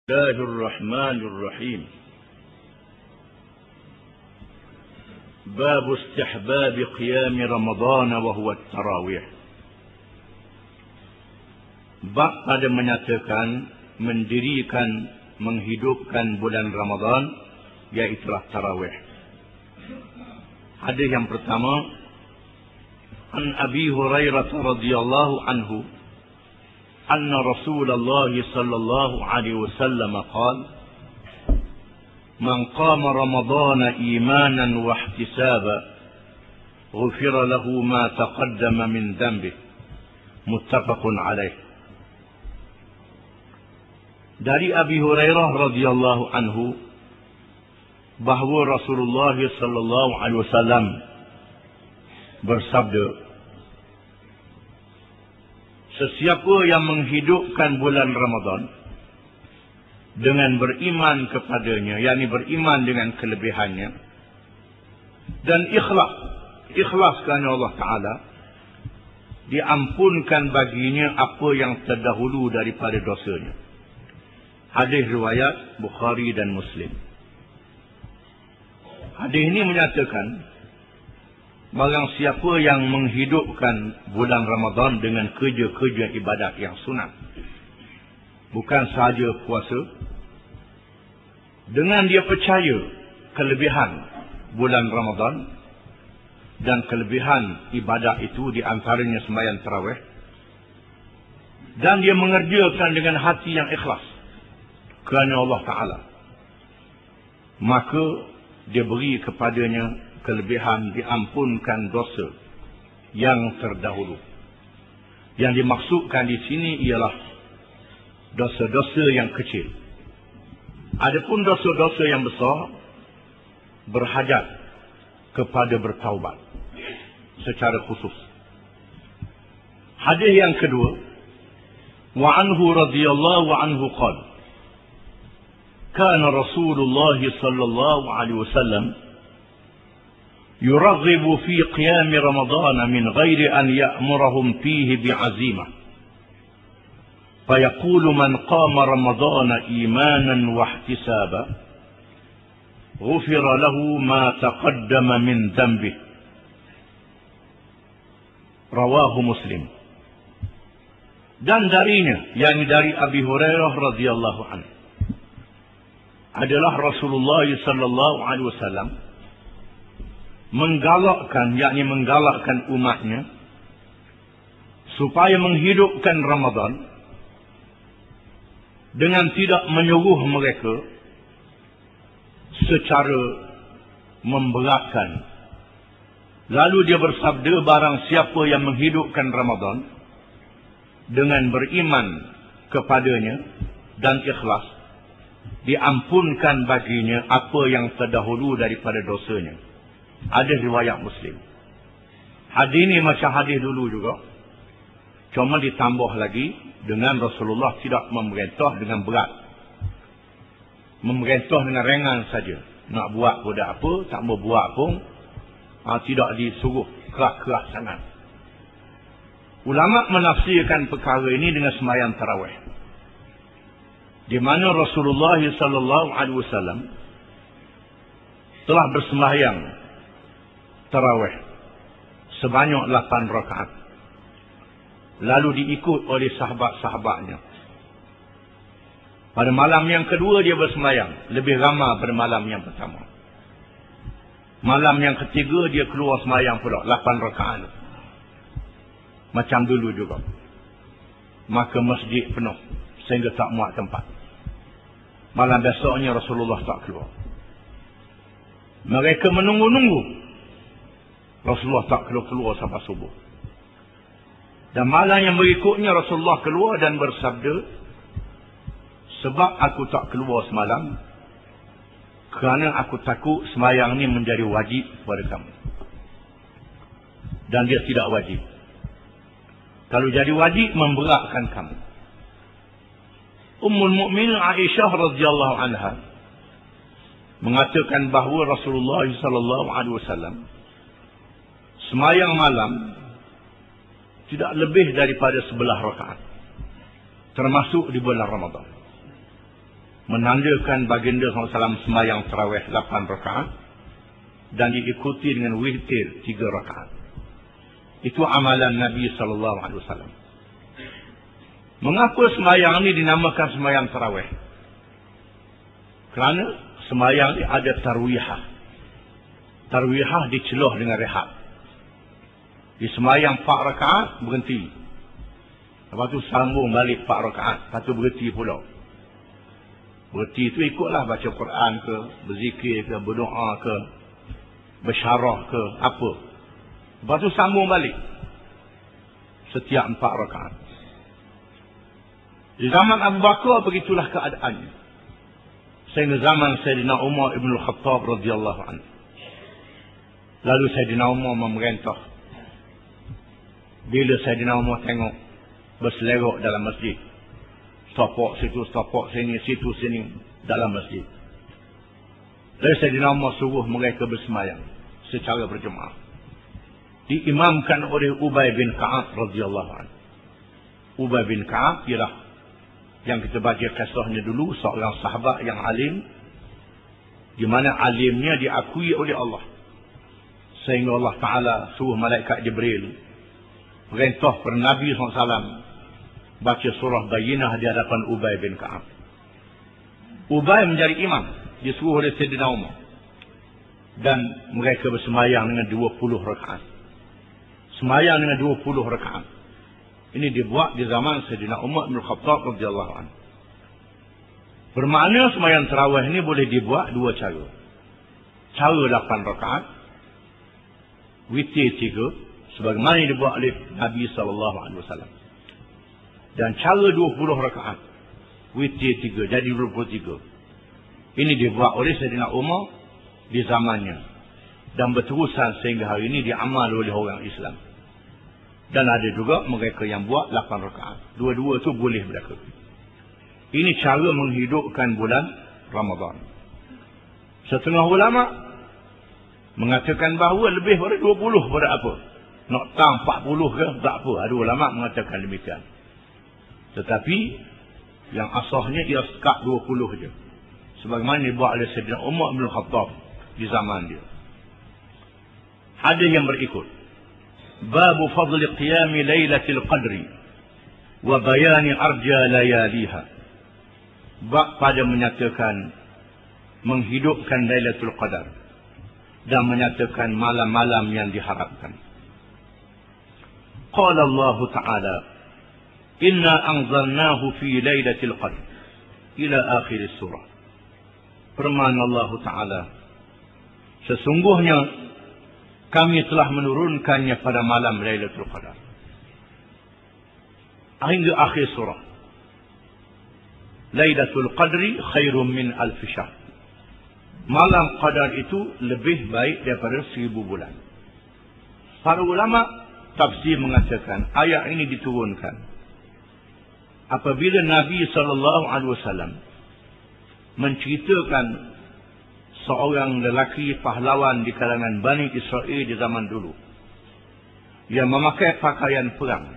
الله الرحمن الرحيم. باب استحباب قيام رمضان وهو التراويح. Bab pada menyatakan mendirikan, menghidupkan bulan Ramadan, iaitulah tarawih. Hadis yang pertama, an Abi Hurairah radhiyallahu anhu أن رسول الله صلى الله عليه وسلم قال من قام رمضان إيمانا واحتسابا غفر له ما تقدم من ذنبه متفق عليه. Dari Abi Hurairah radhiyallahu anhu bahawa Rasulullah sallallahu alaihi wasallam bersabda, sesiapa yang menghidupkan bulan Ramadan dengan beriman kepadanya, yakni beriman dengan kelebihannya, dan ikhlas kerana Allah Ta'ala, diampunkan baginya apa yang terdahulu daripada dosanya. Hadis riwayat Bukhari dan Muslim. Hadis ini menyatakan, barang siapa yang menghidupkan bulan Ramadan dengan kerja-kerja ibadat yang sunat, bukan sahaja puasa, dengan dia percaya kelebihan bulan Ramadan dan kelebihan ibadat itu, di antaranya sembahyang tarawih, dan dia mengerjakan dengan hati yang ikhlas kerana Allah Ta'ala, maka dia beri kepadanya kelebihan, diampunkan dosa yang terdahulu. Yang dimaksudkan di sini ialah dosa-dosa yang kecil. Adapun dosa-dosa yang besar berhajat kepada bertaubat secara khusus. Hadis yang kedua, wa anhu radhiyallahu anhu qala, kana Rasulullah sallallahu alaihi wasallam يرغب في قيام رمضان من غير أن يأمرهم فيه بعزيمة، فيقول من قام رمضان إيمانا واحتسابا غفر له ما تقدم من ذنبه. رواه مسلم. Dan darinya, yakni dari Abi Hurairah radhiyallahu anhu, adalah Rasulullah sallallahu alaihi wasallam menggalakkan umatnya supaya menghidupkan Ramadan dengan tidak menyuruh mereka secara memberatkan. Lalu dia bersabda, barang siapa yang menghidupkan Ramadan dengan beriman kepadanya dan ikhlas, diampunkan baginya apa yang terdahulu daripada dosanya. Ada riwayat Muslim. Hadis ini macam hadis dulu juga, cuma ditambah lagi dengan Rasulullah tidak memerintah dengan berat, memerintah dengan ringan saja. Nak buat pun apa, tak mau buat pun tidak disuruh keras-keras sangat. Ulama menafsirkan perkara ini dengan sembahyang tarawih, di mana Rasulullah sallallahu alaihi wasallam telah bersembahyang tarawih sebanyak 8 rakaat, lalu diikut oleh sahabat-sahabatnya. Pada malam yang kedua dia bersembahyang lebih ramai pada malam yang pertama. Malam yang ketiga dia keluar sembahyang pula 8 rakaat, macam dulu juga. Maka masjid penuh sehingga tak muat tempat. Malam besoknya Rasulullah tak keluar. Mereka menunggu-nunggu, Rasulullah tak keluar sampai subuh. Dan malam yang berikutnya Rasulullah keluar dan bersabda, sebab aku tak keluar semalam kerana aku takut sembahyang ini menjadi wajib kepada kamu. Dan dia tidak wajib. Kalau jadi wajib, memberatkan kamu. Ummul Mukminin Aisyah radhiyallahu anha mengatakan bahawa Rasulullah sallallahu alaihi wasallam sembahyang malam tidak lebih daripada 11 rakaat, termasuk di bulan Ramadan. menandakan baginda SAW sembahyang tarawih 8 rakaat dan diikuti dengan witir 3 rakaat. Itu amalan Nabi SAW. Mengapa sembahyang ini dinamakan sembahyang tarawih? Kerana sembahyang ini ada tarwihah. Tarwihah diceluh dengan rehat. Di sembahyang 4 rakaat berhenti. Lepas tu sambung balik 4 rakaat. Lepas tu berhenti pula. Berhenti itu ikutlah baca Quran ke, berzikir ke, berdoa ke, bersyarah ke, apa. Lepas tu sambung balik. Setiap 4 rakaat. Di zaman Abu Bakar begitulah keadaannya. Sehingga zaman Sayyidina Umar Ibn Al-Khattab radhiyallahu anhu. Lalu Sayyidina Umar memerintah. Bila Sayyidina Umar tengok berselerok dalam masjid. Stopak situ, stopak sini, situ sini dalam masjid. Lalu Sayyidina Umar suruh mereka bersemayang secara berjemaah. Diimamkan oleh Ubay bin Ka'ab radhiyallahu anhu. Ubay bin Ka'ab ialah yang kita baca kisahnya dulu, seorang sahabat yang alim, di mana alimnya diakui oleh Allah. Sehingga Allah Ta'ala suruh malaikat Jibril perintah kepada Nabi SAW baca surah Bayyinah di hadapan Ubay bin Ka'ab. Ubay menjadi imam, disuruh oleh Sayyidina Umar. Dan mereka bersemayang dengan 20 rakaat. Semayang dengan 20 rakaat. Ini dibuat di zaman Sayyidina Umar bin Khattab radhiyallahu anhu. Bermakna sembahyang tarawih ini boleh dibuat 2 cara. Cara 8 rakaat, witir 3, sebagaimana yang dibuat oleh Nabi SAW. Dan cara 20 rakaat, witir 3, jadi 23. Ini dibuat oleh Sayyidina Umar di zamannya. Dan berterusan sehingga hari ini diamal oleh orang Islam. Dan ada juga mereka yang buat 8 rakaat. Dua-dua tu boleh mereka. Ini cara menghidupkan bulan Ramadan. Setengah ulama mengatakan bahawa lebih pada 20 pada apa? Nak tang 40 ke? Tak apa. Ada ulama mengatakan demikian. Tetapi yang asahnya ia sekat 20 je. Sebagaimana dibuat oleh Sayyidina Umar bin Khattab di zaman dia. Ada yang berikut. باب فضل قيام ليلة القدر وبيان أرجى لياليها. Bab pada menyatakan menghidupkan Lailatul Qadar dan menyatakan malam-malam yang diharapkan. Qala Allah Ta'ala, Inna anzalnahu fi Lailatul Qadr ila akhir surah. Firman Allah Ta'ala, sesungguhnya kami telah menurunkannya pada malam Lailatul Qadar. Hingga akhir surah. Lailatul Qadri khairum min alf syahr. Malam Qadar itu lebih baik daripada 1000 bulan. Para ulama tafsir mengatakan ayat ini diturunkan apabila Nabi SAW menceritakan seorang lelaki pahlawan di kalangan Bani Israel di zaman dulu yang memakai pakaian perang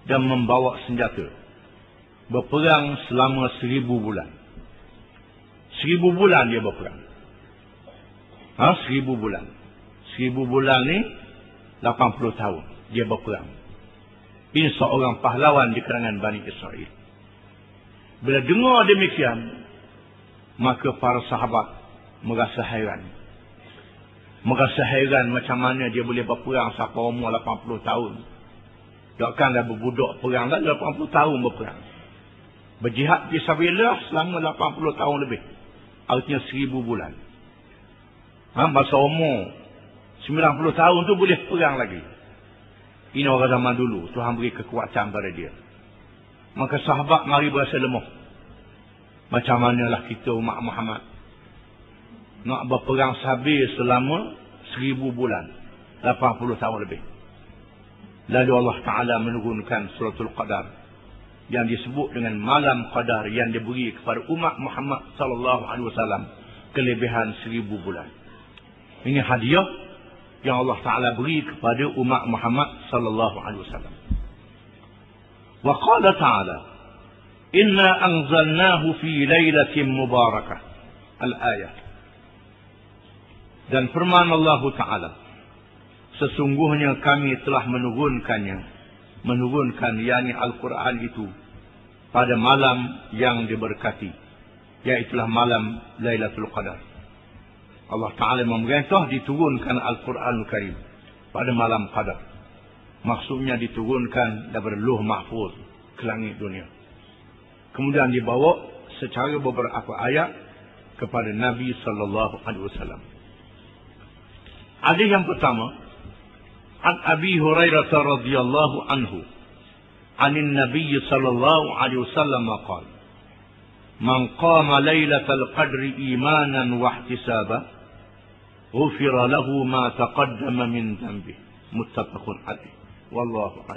dan membawa senjata, berperang selama 1000 bulan. 1000 bulan dia berperang. 1000 bulan. 1000 bulan ni 80 tahun dia berperang. Ini seorang pahlawan di kalangan Bani Israel. Bila dengar demikian, maka para sahabat merasa hairan. Merasa hairan macam mana dia boleh berperang sampai umur 80 tahun. Takkanlah berbudak perang dah 80 tahun berperang. Berjihad fisabilillah selama 80 tahun lebih. Artinya 1000 bulan. Masa umur 90 tahun tu boleh perang lagi. Ini orang zaman dulu. Tuhan beri kekuatan pada dia. Maka sahabat mari berasa lemah. Macam manalah kita umat Muhammad nak berperang sabir selama 1000 bulan, 80 tahun lebih. Lalu Allah Ta'ala menurunkan suratul Qadar yang disebut dengan malam Qadar yang diberi kepada umat Muhammad SAW kelebihan 1000 bulan. Ini hadiah yang Allah Ta'ala beri kepada umat Muhammad SAW. Wa qala ta'ala, Inna anzalnahu fi lailatin mubarakah. Al-ayah. Dan firman Allah Ta'ala, sesungguhnya kami telah menurunkan yakni Al-Quran itu pada malam yang diberkati, yaitulah malam Lailatul Qadar. Allah Ta'ala memerintah diturunkan Al-Quranul Karim pada malam Qadar. Maksudnya diturunkan daripada Lauh Mahfuz ke langit dunia. Kemudian dibawa secara beberapa ayat kepada Nabi sallallahu alaihi wasallam. Hadis yang pertama, an Abi Hurairah radhiyallahu anhu, anin Nabi sallallahu alaihi wasallam qala, man qama lailatal qadri imanan wa ihtisaban, ghufira lahu ma taqaddama min dhanbihi. Muttafaqun alaih. Wallahu a'lam.